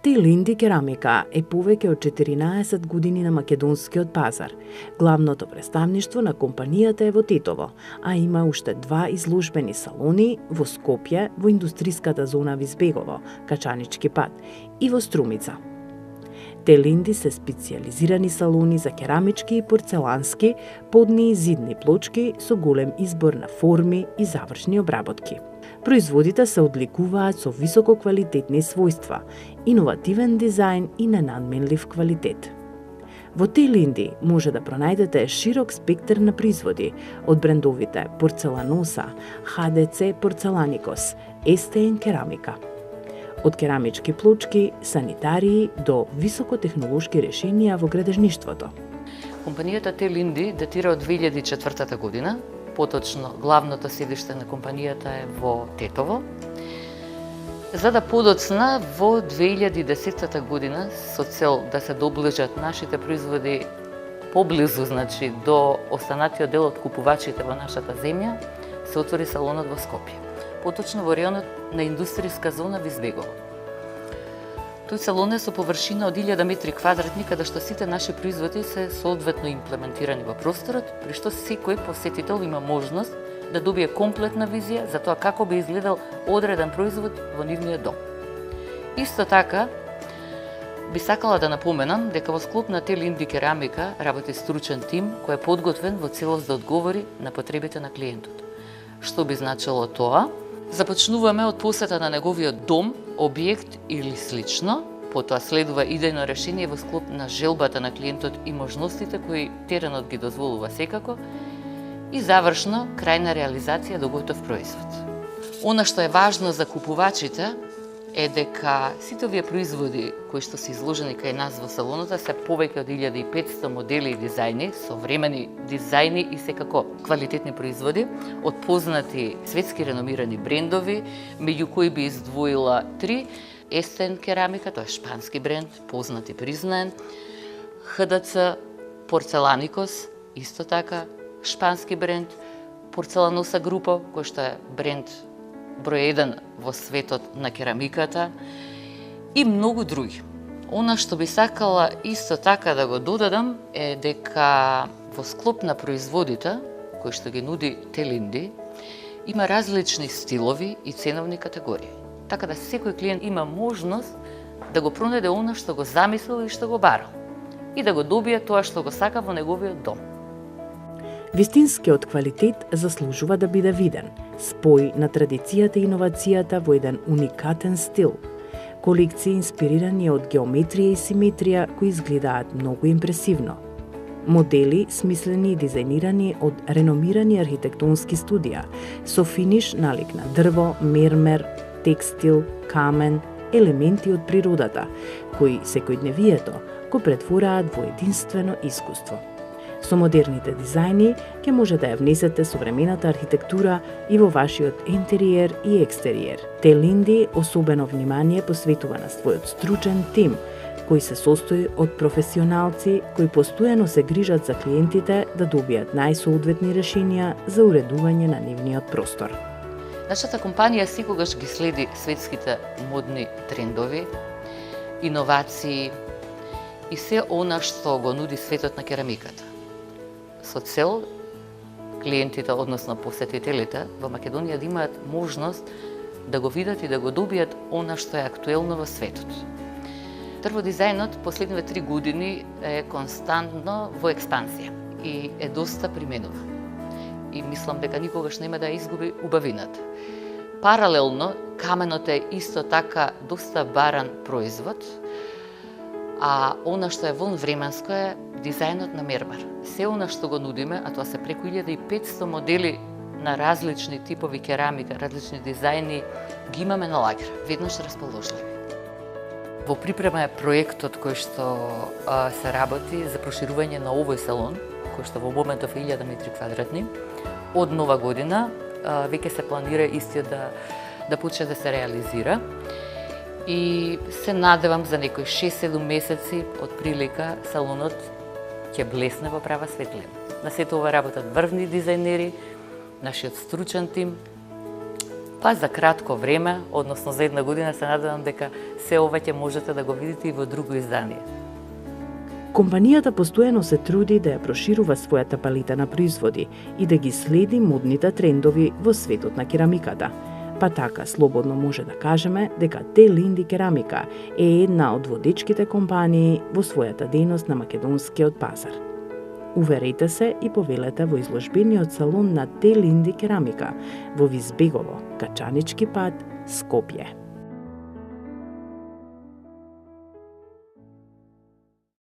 Телинди керамика е повеќе од 14 години на македонскиот пазар. Главното представништво на компанијата е во Тетово, а има уште 2 изложбени салони во Скопје, во индустриската зона Визбегово, Качанички пат, и во Струмица. Телинди се специјализирани салони за керамички и порцелански, подни и зидни плочки со голем избор на форми и завршни обработки. Производите се одликуваат со високо квалитетни својства, иновативен дизајн и ненадменлив квалитет. Во Телинди може да пронајдете широк спектар на производи од брендовите Порцеланоса, ХДЦ Порцеланикос, СТН Керамика. Од керамички плочки, санитарии до високотехнолошки решенија во градежништвото. Компанијата Телинди датира од 2004 година. Поточно, главното седиште на компанијата е во Тетово. За да подоцна во 2010 година, со цел да се доближат нашите производи поблизу, значи, до останатиот дел од купувачите во нашата земја, се отвори салонот во Скопје. Поточно во реонот на индустријска зона Визбегово. Тој салон е со површина од 1000 метри квадратни, каде што сите наши производи се соодветно имплементирани во просторот, при што секој посетител има можност да добие комплетна визија за тоа како би изгледал одреден производ во нивниот дом. Исто така, би сакала да напоменам дека во склоп на Телинди керамика работи стручен тим кој е подготвен во целост да одговори на потребите на клиентот. Што би значило тоа? Започнуваме од посета на неговиот дом, објект или слично, потоа следува идејно решение во склоп на желбата на клиентот и можностите кои теренот ги дозволува секако, и завршно крајна реализација до готов производ. Она што е важно за купувачите е дека сите овие производи кои што се изложени кај нас во салоната се повеќе од 1500 модели и дизајни, современи дизајни и секако квалитетни производи од познати светски реномирани брендови, меѓу кои би издвоила 3: СТН Керамика, тоа е шпански бренд, познат и признаен, ХДЦ Порцеланикос, исто така шпански бренд, Порцеланоса група, кој што е бренд број 1 во светот на керамиката, и многу други. Она што би сакала исто така да го додадам е дека во склоп на производите кои што ги нуди Телинди има различни стилови и ценовни категории. Така да секој клиент има можност да го пронајде она што го замислил и што го барал и да го добие тоа што го сака во неговиот дом. Вистинскиот квалитет заслужува да биде виден, спој на традицијата и иновацијата во еден уникатен стил. Колекции инспирирани од геометрија и симетрија кои изгледаат многу импресивно. Модели смислени и дизајнирани од реномирани архитектонски студија, со финиш налик на дрво, мермер, текстил, камен, елементи од природата, кои секојдневието го претвораат во единствено искуство. Со модерните дизајни ќе може да ја внесете современата архитектура и во вашиот интериер и екстериер. Телинди особено внимание посветува на својот стручен тим, кој се состои од професионалци кои постојано се грижат за клиентите да добијат најсоодветни решенија за уредување на нивниот простор. Нашата компанија секогаш ги следи светските модни трендови, иновации и се она што го нуди светот на керамиката, со цел клиентите, односно посетителите во Македонија да имаат можност да го видат и да го добијат она што е актуелно во светот. Дрводизајнот последниве 3 години е константно во експанзија и е доста применува. И мислам дека никогаш нема да изгуби убавината. Паралелно, каменот е исто така доста баран производ, а она што е вонвременско е дизајнот на мермер. Се она што го нудиме, а тоа се преку 1500 модели на различни типови керамика, различни дизајни, ги имаме на лагер, веднаш расположливи. Во припрема е проектот кој што се работи за проширување на овој салон, кој што во моментов е 1000 метри квадратни. Од нова година веќе се планира истиот да почне да се реализира. И се надевам за некои 6-7 месеци од прилика салонот ќе блесне во права светлина. На сето ова работат врвни дизајнери, нашиот стручен тим, па за кратко време, односно за една година, се надевам дека се ова ќе можете да го видите и во друго издание. Компанијата постојано се труди да ја проширува својата палита на производи и да ги следи модните трендови во светот на керамиката. Па така, слободно може да кажеме дека Tel-Indi Керамика е една од водечките компании во својата дејност на македонскиот пазар. Уверете се и повелете во изложбениот салон на Tel-Indi Керамика во Визбегово, Качанички пат, Скопје.